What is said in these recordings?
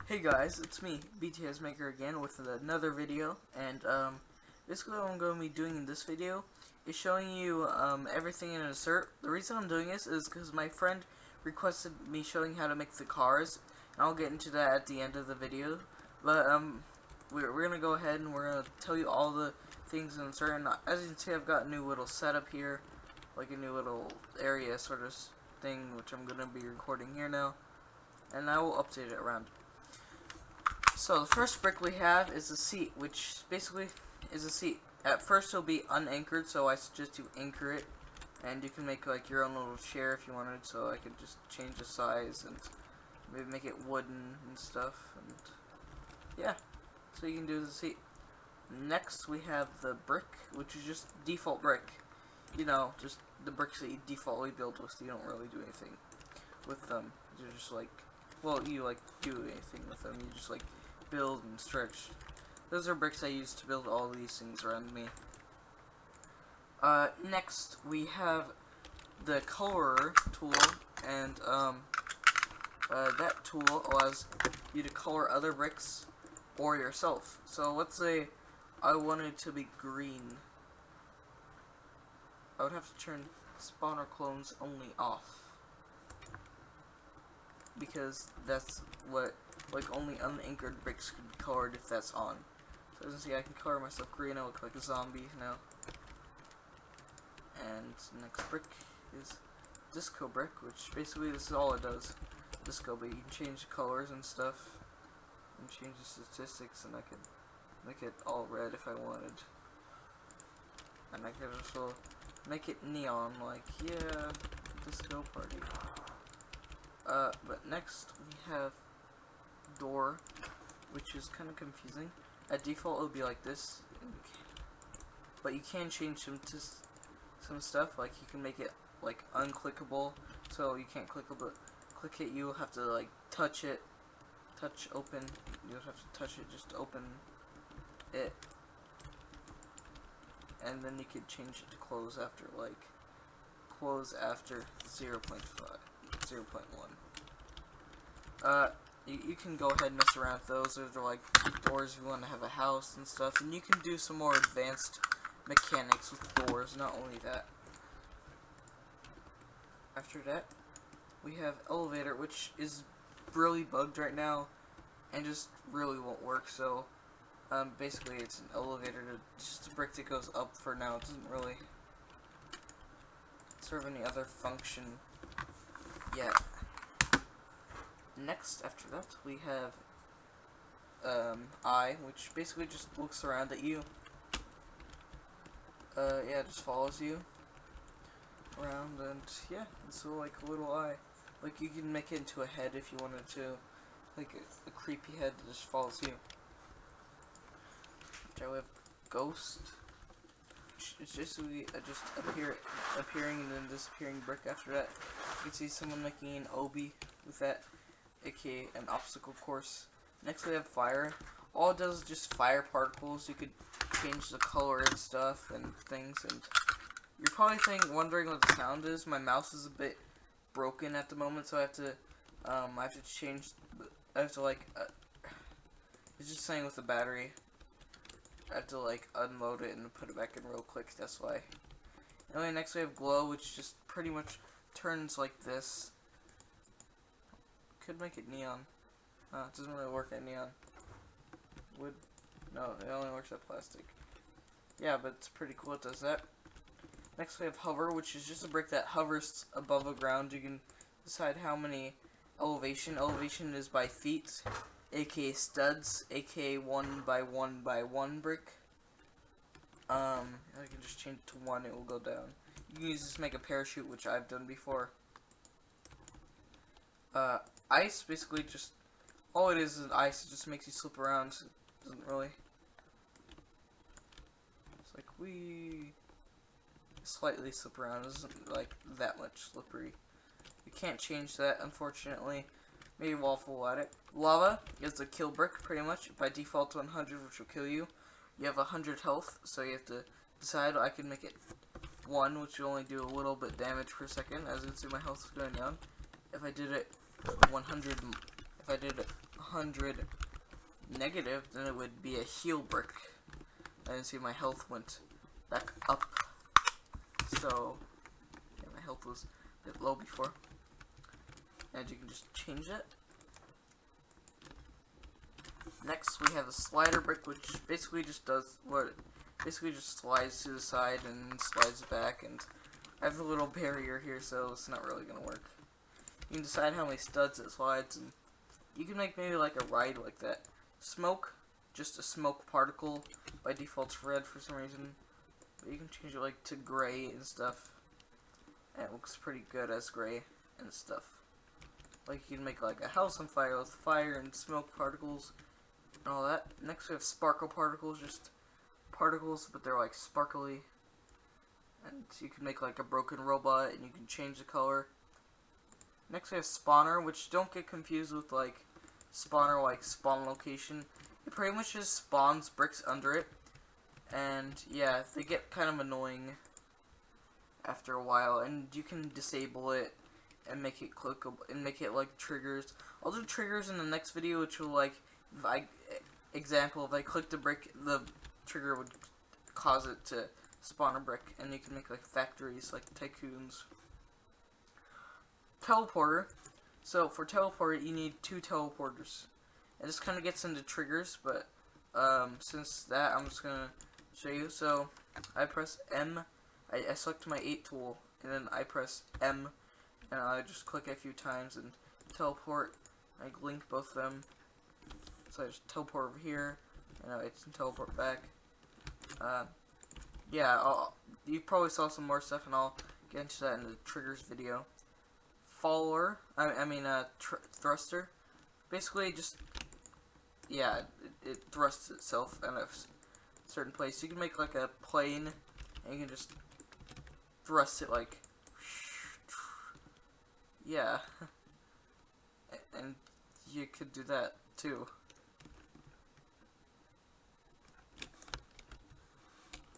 Hey guys, it's me, BTS Maker again with another video, and basically what I'm going to be doing in this video is showing you everything in Insert. The reason I'm doing this is because my friend requested me showing how to make the cars, and I'll get into that at the end of the video. But we're going to go ahead and we're going to tell you all the things in Insert, and as you can see I've got a new little setup here, like a new little area sort of thing, which I'm going to be recording here now, and I will update it around. So the first brick we have is a seat, which basically is a seat. At first it'll be unanchored, so I suggest you anchor it, and you can make like your own little chair if you wanted. So I could just change the size and maybe make it wooden and stuff, and yeah, so you can do the seat. Next we have the brick, which is just default brick. You know, just the bricks that you defaultly build with. You don't really do anything with them. You're just like, well, you like do anything with them. You just like build and stretch. Those are bricks I use to build all these things around me. Next we have the colorer tool, and that tool allows you to color other bricks or yourself. So let's say I wanted to be green. I would have to turn spawner clones only off, because that's what, like, only unanchored bricks could be colored if that's on. So as you can see, I can color myself green. I look like a zombie now. And next brick is disco brick, which basically this is all it does. Disco, but you can change the colors and stuff, and change the statistics, and I could make it all red if I wanted. And I could also make it neon, like, yeah, disco party. But next we have door, which is kind of confusing. At default it'll be like this, but you can change some stuff, like you can make it like unclickable, so you can't click it, you'll have to like touch it, open, you don't have to touch it, just open it, and then you could change it to close after, like, close after 0.5, 0.1. You can go ahead and mess around with those. Those are like doors if you want to have a house and stuff, and you can do some more advanced mechanics with doors, not only that. After that, we have elevator, which is really bugged right now and just really won't work. So basically it's an elevator, just a brick that goes up for now. It doesn't really serve any other function yet. Next, after that, we have eye, which basically just looks around at you. Yeah, it just follows you around, and yeah, it's like a little eye. Like, you can make it into a head if you wanted to, like a creepy head that just follows you. After we have ghost, which is just appearing and then disappearing brick. After that, you can see someone making an obby with that, aka an obstacle course. Next we have fire. All it does is just fire particles. You could change the color and stuff and things, and you're probably wondering what the sound is. My mouse is a bit broken at the moment, so I have to change, it's just saying with the battery. I have to like unload it and put it back in real quick, that's why. Anyway, next we have glow, which just pretty much turns like this. Could make it neon. It doesn't really work at neon. Wood? No, it only works at plastic. Yeah, but it's pretty cool it does that. Next we have hover, which is just a brick that hovers above the ground. You can decide how many elevation. Elevation is by feet, aka studs, aka 1 by 1 by 1 brick. I can just change it to 1, it will go down. You can use this to make a parachute, which I've done before. Ice, basically just, all it is ice. It just makes you slip around. So it doesn't really, it's like we slightly slip around. It isn't like that much slippery. You can't change that, unfortunately. Maybe Waffle will add it. Lava is a kill brick, pretty much. By default to 100, which will kill you. You have 100 health, so you have to decide. I can make it 1, which will only do a little bit damage per second. As you can see, my health is going down. If I did it 100 if I did 100 negative, then it would be a heal brick. I didn't see my health went back up. So, yeah, my health was a bit low before. And you can just change it. Next, we have a slider brick, which basically just does what it basically just slides to the side and slides back. And I have a little barrier here, so it's not really gonna work. You can decide how many studs it slides, and you can make maybe like a ride like that. Smoke, just a smoke particle. By default, it's red for some reason. But you can change it like to gray and stuff. And it looks pretty good as gray and stuff. Like you can make like a house on fire with fire and smoke particles and all that. Next we have sparkle particles, just particles, but they're like sparkly. And you can make like a broken robot, and you can change the color. Next we have spawner, which don't get confused with like spawner like spawn location. It pretty much just spawns bricks under it. And yeah, they get kind of annoying after a while, and you can disable it and make it clickable and make it like triggers. I'll do triggers in the next video, which will like, if I click the brick, the trigger would cause it to spawn a brick, and you can make like factories, like tycoons. Teleporter. So for teleporter, you need 2 teleporters. And this kind of gets into triggers, but since that, I'm just gonna show you. So I press M. I select my 8 tool, and then I press M, and I just click a few times and teleport. I link both of them. So I just teleport over here, and I can teleport back. Yeah, you probably saw some more stuff, and I'll get into that in the triggers video. Follower, thruster. Basically, just yeah, it thrusts itself in a certain place. You can make like a plane, and you can just thrust it like, yeah, and you could do that too.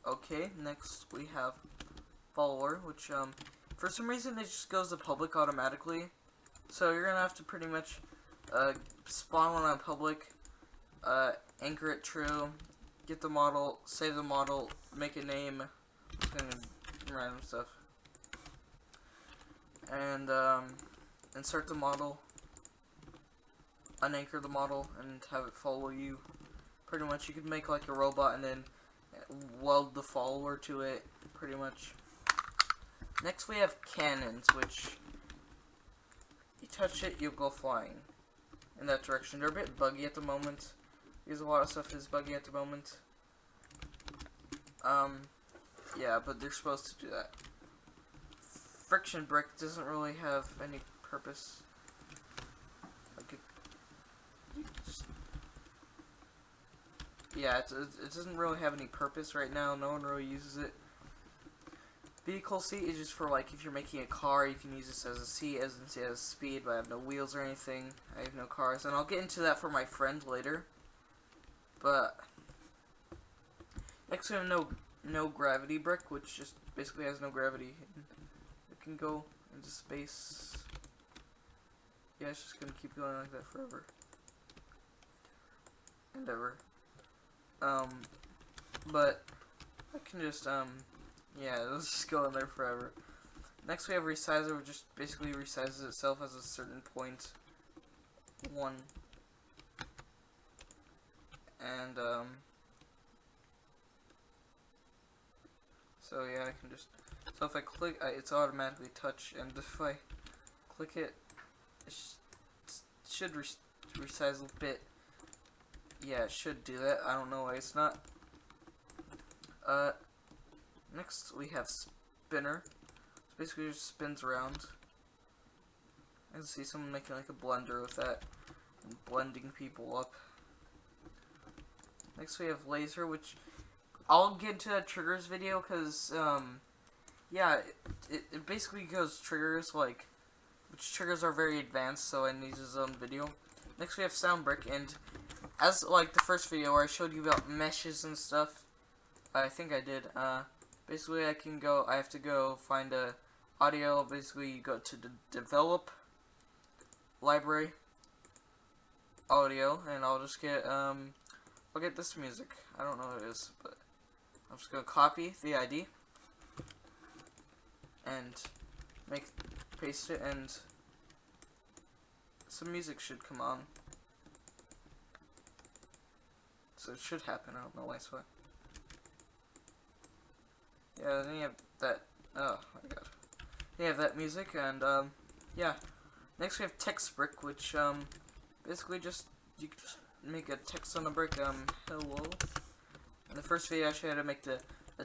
Okay, next we have follower, which for some reason it just goes to public automatically. So you're gonna have to pretty much spawn one on public, anchor it true, get the model, save the model, make a name, and random stuff, and insert the model, unanchor the model, and have it follow you. Pretty much, you could make like a robot and then weld the follower to it, pretty much. Next we have cannons, which you touch it, you'll go flying in that direction. They're a bit buggy at the moment, because a lot of stuff is buggy at the moment. Yeah, but they're supposed to do that. Friction brick doesn't really have any purpose. Like yeah, it doesn't really have any purpose right now. No one really uses it. Vehicle seat is just for like if you're making a car, you can use this as a seat, as in it has speed, but I have no wheels or anything. I have no cars, and I'll get into that for my friend later. But next we have no gravity brick, which just basically has no gravity. It can go into space. Yeah, it's just gonna keep going like that forever and ever. But I can just yeah, it'll just go in there forever. Next we have resizer, which just basically resizes itself as a certain point. 1. And so yeah, I can just, so if I click, it's automatically touch, and if I click it, it should resize a bit. Yeah, it should do that. I don't know why it's not. Next we have spinner. So basically it just spins around. I can see someone making like a blender with that and blending people up. Next we have laser, which I'll get into that triggers video, because yeah, it basically goes triggers, like, which triggers are very advanced, so it needs its own video. Next we have sound brick, and as like the first video where I showed you about meshes and stuff, I think I did, basically I have to go find a audio. Basically you go to the develop library, audio, and I'll just get I'll get this music. I don't know what it is, but I'm just gonna copy the ID and paste it, and some music should come on. So it should happen. I don't know why. So yeah, then you have that. Oh my god. You have that music, and yeah. Next we have text brick, which basically just you can just make a text on a brick. Hello. In the first video, I showed how to make the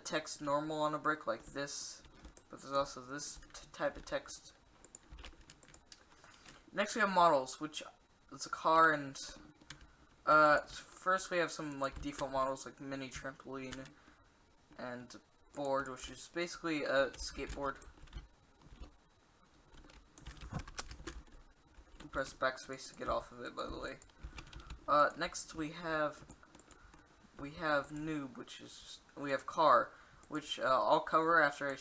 text normal on a brick like this, but there's also this type of text. Next we have models, which is a car, and first we have some like default models like mini trampoline and board, which is basically a skateboard. Press backspace to get off of it, by the way. Next we have noob, which is we have car, which I'll cover after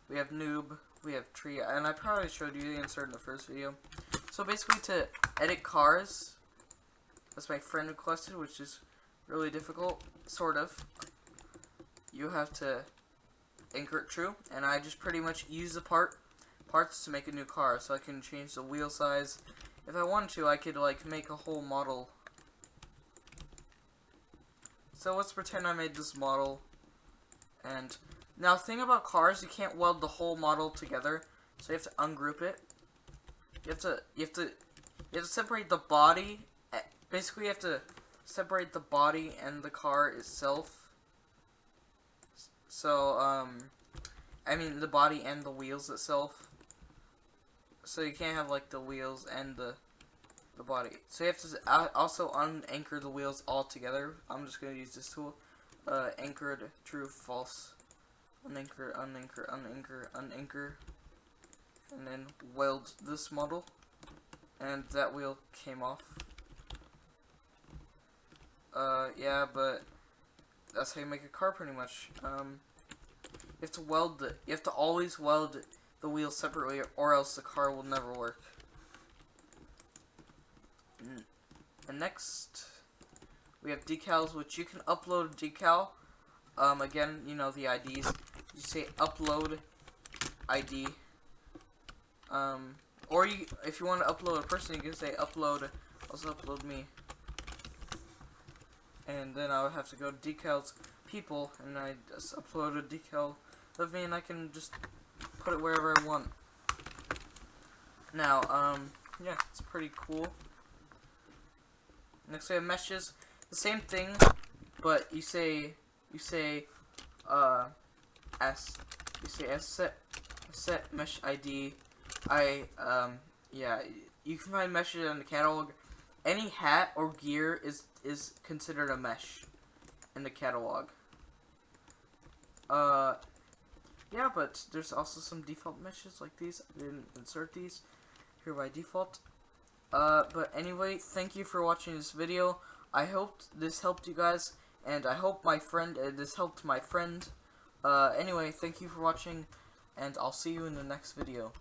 we have noob, we have tree, and I probably showed you the insert in the first video. So basically, to edit cars, that's my friend requested, which is really difficult, sort of. You have to anchor it true, and I just pretty much use the parts to make a new car, so I can change the wheel size. If I wanted to, I could like make a whole model. So let's pretend I made this model. And now, thing about cars, you can't weld the whole model together, so you have to ungroup it. You have to separate the body. Basically, you have to separate the body and the car itself. So I mean the body and the wheels itself. So you can't have like the wheels and the body. So you have to also unanchor the wheels all together. I'm just gonna use this tool. Anchored, true, false. Unanchor, unanchor, unanchor, unanchor. And then weld this model. And that wheel came off. Yeah, but that's how you make a car pretty much. You have to you have to always weld the wheels separately, or else the car will never work. And next, we have decals, which you can upload a decal. Again, you know the IDs. You say upload ID. Or if you want to upload a person, you can say upload, also upload me. And then I would have to go to decals people, and I just upload a decal of me, and I can just put it wherever I want. Now, yeah, it's pretty cool. Next we have meshes. The same thing, but you say set mesh ID. Yeah, you can find meshes in the catalog. Any hat or gear is considered a mesh in the catalog. Yeah, but there's also some default meshes like these. I didn't insert these here by default. But anyway, thank you for watching this video. I hope this helped you guys, and I hope this helped my friend. Anyway, thank you for watching, and I'll see you in the next video.